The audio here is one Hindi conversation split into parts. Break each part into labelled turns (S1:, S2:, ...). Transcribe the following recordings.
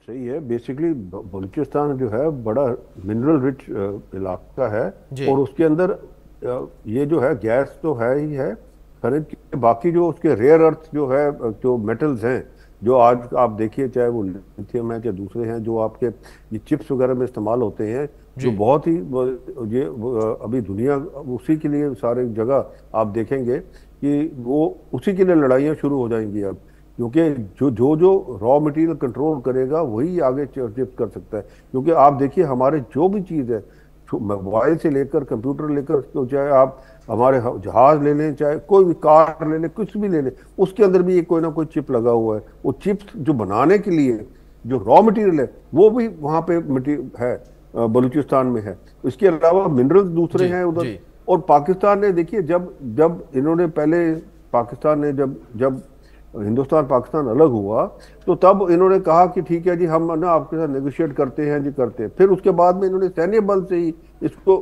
S1: सही है। बेसिकली बलूचिस्तान जो है बड़ा मिनरल रिच इलाका है।
S2: जी
S1: और उसके अंदर ये जो है गैस तो है ही है, खनिज के बाकी जो उसके रेयर अर्थ जो है, जो मेटल्स हैं, जो आज आप देखिए चाहे वो लिथियम है चाहे दूसरे हैं, जो आपके ये चिप्स वगैरह में इस्तेमाल होते हैं, जो
S2: जी
S1: बहुत ही अभी दुनिया उसी के लिए सारे जगह आप देखेंगे कि वो उसी के लिए लड़ाइयाँ शुरू हो जाएंगी अब। क्योंकि जो जो जो रॉ मटेरियल कंट्रोल करेगा वही आगे शिफ्ट कर सकता है। क्योंकि आप देखिए हमारे जो भी चीज़ है, मोबाइल से लेकर कंप्यूटर लेकर, तो चाहे आप हमारे जहाज ले लें, चाहे कोई भी कार ले लें, कुछ भी ले लें, उसके अंदर भी ये कोई ना कोई चिप लगा हुआ है। वो चिप्स जो बनाने के लिए जो रॉ मटेरियल है वो भी वहाँ पे मटीरियल है, बलूचिस्तान में है। इसके अलावा मिनरल्स दूसरे
S2: जी
S1: हैं उधर।
S2: जी
S1: और पाकिस्तान ने देखिए, जब जब इन्होंने पहले, पाकिस्तान ने जब जब हिंदुस्तान पाकिस्तान अलग हुआ, तो तब इन्होंने कहा कि ठीक है जी, हम ना आपके साथ नेगोशिएट करते हैं जी, करते हैं। फिर उसके बाद में इन्होंने सैन्य बल से ही इसको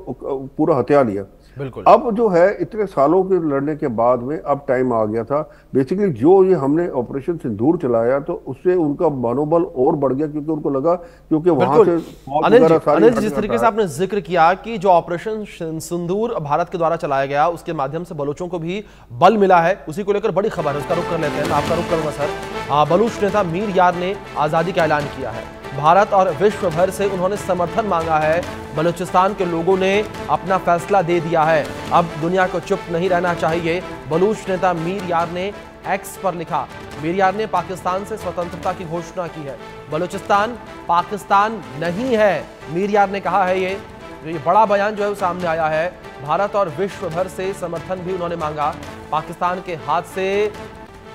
S1: पूरा हथिया लिया।
S2: बिल्कुल।
S1: अब जो है इतने सालों के लड़ने के बाद में अब टाइम आ गया था। बेसिकली जो ये हमने ऑपरेशन सिंदूर चलाया, तो उससे उनका मनोबल और बढ़ गया, क्योंकि उनको लगा, क्योंकि वहां
S2: बिल्कुल
S1: से फौज
S2: अनिल जी,
S1: वगैरह सारी
S2: अनिल जी,
S1: हट
S2: जिस तरीके
S1: जाता
S2: से
S1: है।
S2: आपने जिक्र किया कि जो ऑपरेशन सिंदूर भारत के द्वारा चलाया गया उसके माध्यम से बलूचों को भी बल मिला है, उसी को लेकर बड़ी खबर है, उसका रुख कर लेते हैं। मैं आपका रुख करूंगा सर। बलूच नेता मीर यार ने आजादी का ऐलान किया है। भारत और विश्व भर से उन्होंने समर्थन मांगा है। बलूचिस्तान के लोगों ने अपना फैसला दे दिया है। अब दुनिया को चुप नहीं रहना चाहिए, बलूच नेता मीर यार ने एक्स पर लिखा। मीर यार ने पाकिस्तान से स्वतंत्रता की घोषणा की है। बलूचिस्तान पाकिस्तान नहीं है, मीर यार ने कहा है। ये बड़ा बयान जो है वो सामने आया है। भारत और विश्व भर से समर्थन भी उन्होंने मांगा। पाकिस्तान के हाथ से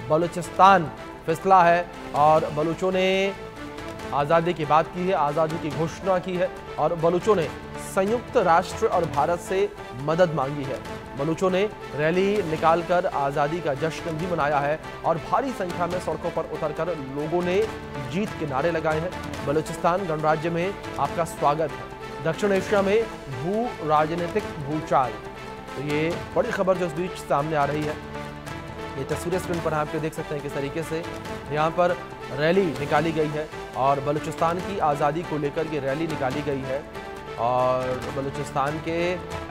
S2: बलूचिस्तान फिसला है और बलूचों ने आज़ादी की बात की है, आज़ादी की घोषणा की है और बलूचों ने संयुक्त राष्ट्र और भारत से मदद मांगी है। बलूचों ने रैली निकालकर आज़ादी का जश्न भी मनाया है और भारी संख्या में सड़कों पर उतरकर लोगों ने जीत के नारे लगाए हैं। बलूचिस्तान गणराज्य में आपका स्वागत है। दक्षिण एशिया में भू राजनीतिक भूचाल, तो ये बड़ी खबर जो इस बीच सामने आ रही है। ये तस्वीरें स्क्रीन पर आप देख सकते हैं किस तरीके से यहाँ पर रैली निकाली गई है और बलूचिस्तान की आज़ादी को लेकर ये रैली निकाली गई है। और बलूचिस्तान के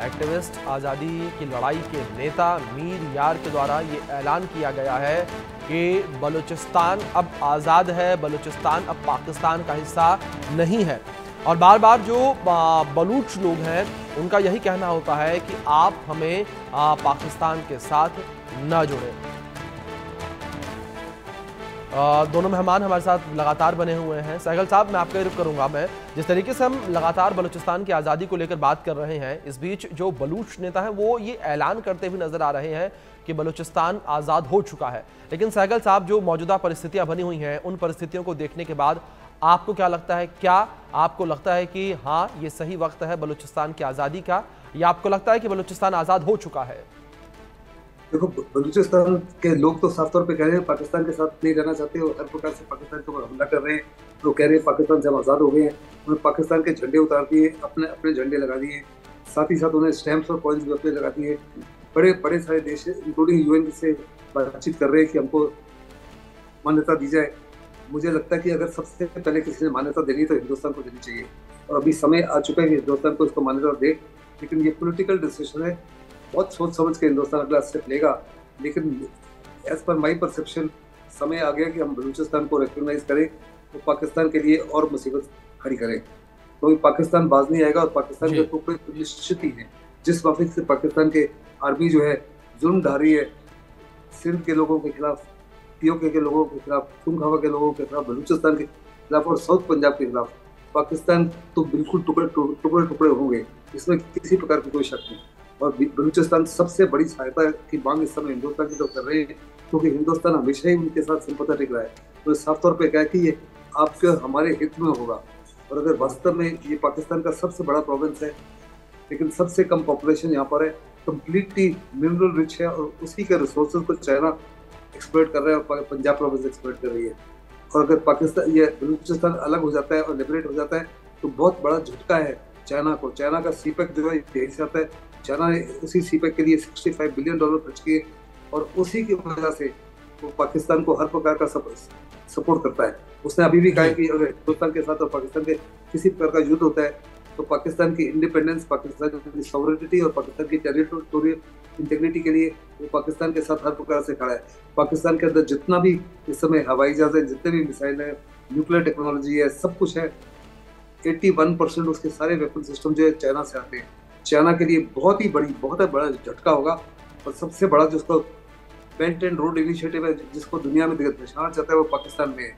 S2: एक्टिविस्ट, आज़ादी की लड़ाई के नेता मीर यार के द्वारा ये ऐलान किया गया है कि बलूचिस्तान अब आज़ाद है, बलूचिस्तान अब पाकिस्तान का हिस्सा नहीं है। और बार बार जो बलूच लोग हैं उनका यही कहना होता है कि आप हमें पाकिस्तान के साथ न जोड़ें। दोनों मेहमान हमारे साथ लगातार बने हुए हैं। सहगल साहब, मैं आपका रुख करूंगा। मैं जिस तरीके से हम लगातार बलूचिस्तान की आज़ादी को लेकर बात कर रहे हैं, इस बीच जो बलूच नेता हैं वो ये ऐलान करते हुए नजर आ रहे हैं कि बलूचिस्तान आज़ाद हो चुका है। लेकिन सहगल साहब, जो मौजूदा परिस्थितियां बनी हुई हैं उन परिस्थितियों को देखने के बाद आपको क्या लगता है? क्या आपको लगता है कि हाँ, ये सही वक्त है बलूचिस्तान की आज़ादी का, या आपको लगता है कि बलूचिस्तान आज़ाद हो चुका है?
S3: देखो, बलूचिस्तान के लोग तो साफ तौर पे कह रहे हैं पाकिस्तान के साथ नहीं रहना चाहते और हर प्रकार से पाकिस्तान के ऊपर हमला कर रहे हैं। तो कह रहे हैं पाकिस्तान से हम आज़ाद हो गए हैं। उन्होंने पाकिस्तान के झंडे उतार दिए, अपने अपने झंडे लगा दिए। साथ ही साथ उन्हें स्टैंप्स और कॉइन्स भी अपने लगा दिए। बड़े बड़े सारे देश इंक्लूडिंग यूएन से बातचीत कर रहे हैं कि हमको मान्यता दी जाए। मुझे लगता है कि अगर सबसे पहले किसी ने मान्यता देनी तो हिंदुस्तान को देनी चाहिए और अभी समय आ चुका है कि हिंदुस्तान को इसको मान्यता दे। लेकिन ये पॉलिटिकल डिसीजन है, बहुत सोच समझ के हिंदुस्तान अगला स्टेप लेगा। लेकिन एज पर माई परसेप्शन समय आ गया कि हम बलूचिस्तान को रिकॉग्नाइज करें तो पाकिस्तान के लिए और मुसीबत खड़ी करें। तो पाकिस्तान बाज नहीं आएगा और पाकिस्तान के टुकड़े निश्चित ही है। जिस वक्त से पाकिस्तान के आर्मी जो है जुल्म ढा रही है सिंध के लोगों के खिलाफ, पीओके के लोगों के खिलाफ, पुंखवाड़ा के लोगों के खिलाफ, बलूचिस्तान के खिलाफ और साउथ पंजाब के खिलाफ, पाकिस्तान तो बिल्कुल टुकड़े टुकड़े टुकड़े होंगे, इसमें किसी प्रकार की कोई शक नहीं। और बलूचिस्तान सबसे बड़ी सहायता की मांग इस समय हिंदुस्तान की तरफ कर रहे हैं क्योंकि हिंदुस्तान हमेशा ही उनके साथ सिंपैथेटिक रहा है। तो साफ तौर पे कहा कि ये आपके हमारे हित में होगा। और अगर वास्तव में ये पाकिस्तान का सबसे बड़ा प्रोविंस है लेकिन सबसे कम पॉपुलेशन यहाँ पर है, कम्प्लीटली मिनरल रिच है और उसी के रिसोर्सेज को चाइना एक्सप्लॉइट कर रहा है और पंजाब प्रोविंस एक्सप्लॉइट कर रही है। और अगर पाकिस्तान ये बलूचिस्तान अलग हो जाता है और लिबरेट हो जाता है तो बहुत बड़ा झटका है चाइना को। चाइना का सीपेक जो है यही से आता है। चाइना ने उसी सीपेक के लिए $65 बिलियन खर्च किए और उसी की वजह से वो पाकिस्तान को हर प्रकार का सपोर्ट करता है। उसने अभी भी कहा है कि अगर हिंदुस्तान के साथ और पाकिस्तान के किसी प्रकार का युद्ध होता है तो पाकिस्तान की इंडिपेंडेंस, पाकिस्तान की सॉवरेनिटी और पाकिस्तान की टेरिटोरियल इंटीग्रिटी के लिए वो पाकिस्तान के साथ हर प्रकार से खड़ा है। पाकिस्तान के अंदर जितना भी इस समय हवाई जहाज है, जितने भी मिसाइल है, न्यूक्लियर टेक्नोलॉजी है, सब कुछ है। 81% उसके सारे वेपन सिस्टम जो है चाइना से आते हैं। चाइना के लिए बहुत ही बड़ा झटका होगा। और सबसे बड़ा जो उसका बेल्ट एंड रोड इनिशिएटिव है जिसको दुनिया में दर्शाना चाहता है वो पाकिस्तान में है।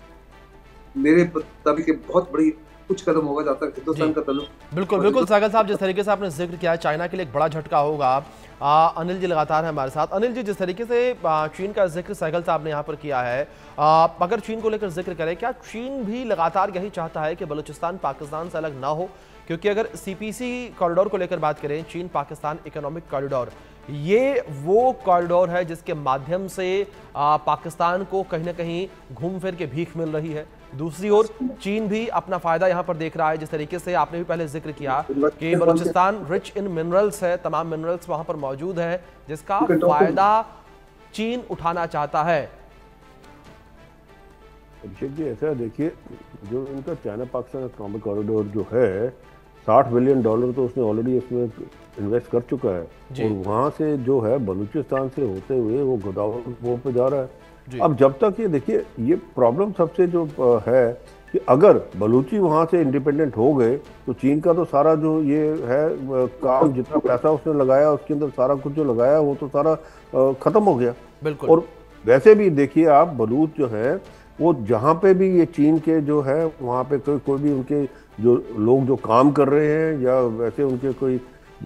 S3: मेरे मुताबिक बहुत बड़ी कुछ कदम होगा जहाँ तक हिंदुस्तान का ताल्लुक।
S2: बिल्कुल बिल्कुल सहगल साहब, जिस तरीके से आपने जिक्र किया है चाइना के लिए एक बड़ा झटका होगा। अनिल जी लगातार है हमारे साथ। अनिल जी, जिस तरीके से चीन का जिक्र सहगल साहब ने यहाँ पर किया है, अगर चीन को लेकर जिक्र करें, क्या चीन भी लगातार यही चाहता है कि बलूचिस्तान पाकिस्तान से अलग ना हो? क्योंकि अगर सीपीसी कॉरिडोर को लेकर बात करें, चीन पाकिस्तान इकोनॉमिक कॉरिडोर, ये वो कॉरिडोर है जिसके माध्यम से पाकिस्तान को कहीं ना कहीं घूम फिर के भीख मिल रही है। दूसरी ओर चीन भी अपना फायदा यहां पर देख रहा है। जिस तरीके से आपने भी पहले जिक्र किया कि बलूचिस्तान रिच इन मिनरल्स है, तमाम मिनरल्स वहां पर मौजूद है जिसका फायदा चीन उठाना चाहता है।
S1: अभिषेक जी, ऐसा देखिए, जो इनका चाइना पाकिस्तान इकोनॉमिक कॉरिडोर जो है, $60 बिलियन तो उसने ऑलरेडी इसमें इन्वेस्ट कर चुका है। और वहाँ से जो है बलूचिस्तान से होते हुए वो गोदावरी पे जा रहा है। अब जब तक ये देखिए, ये प्रॉब्लम सबसे जो है कि अगर बलूची वहाँ से इंडिपेंडेंट हो गए तो चीन का तो सारा जो ये है काम, जितना पैसा उसने लगाया उसके अंदर सारा कुछ जो लगाया वो तो सारा खत्म हो गया।
S2: बिल्कुल।
S1: और वैसे भी देखिए आप, बलूच जो है वो जहाँ पे भी ये चीन के जो है वहाँ पे कोई भी उनके जो लोग जो काम कर रहे हैं या वैसे उनके कोई,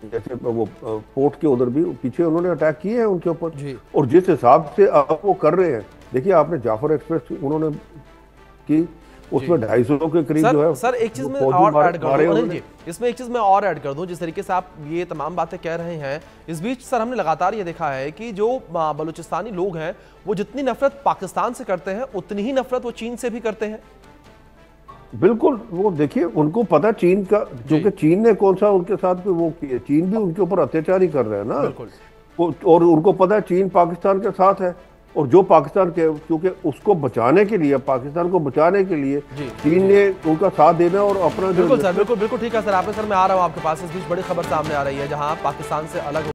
S1: जैसे वो पोर्ट के उधर भी पीछे उन्होंने अटैक किए हैं उनके ऊपर। और जिस हिसाब से अब वो कर रहे हैं, देखिए आपने जाफर एक्सप्रेस उन्होंने की, उसमें 250 के करीब जो है।
S2: सर एक चीज में और ऐड कर दूं अनिल जी, इसमें एक चीज मैं और ऐड कर दूं। जिस तरीके से आप ये तमाम बातें कह रहे हैं, इस बीच सर हमने लगातार ये देखा है कि जो बलूचिस्तानी लोग हैं वो जितनी नफरत पाकिस्तान से करते हैं उतनी ही नफरत वो चीन से भी करते हैं।
S1: बिल्कुल, वो देखिए उनको पता चीन का, क्योंकि चीन ने कौन सा उनके साथ वो किया, चीन भी उनके ऊपर अत्याचार ही कर रहा है ना। और उनको पता है चीन पाकिस्तान के साथ है, और जो पाकिस्तान के, क्योंकि उसको बचाने के लिए, पाकिस्तान को बचाने के लिए चीन ने उनका साथ देना और अपना।
S2: बिल्कुल सर, बिल्कुल ठीक है सर। आपने, सर मैं आ रहा हूँ आपके पास। इस बीच बड़ी खबर सामने आ रही है जहां पाकिस्तान से अलग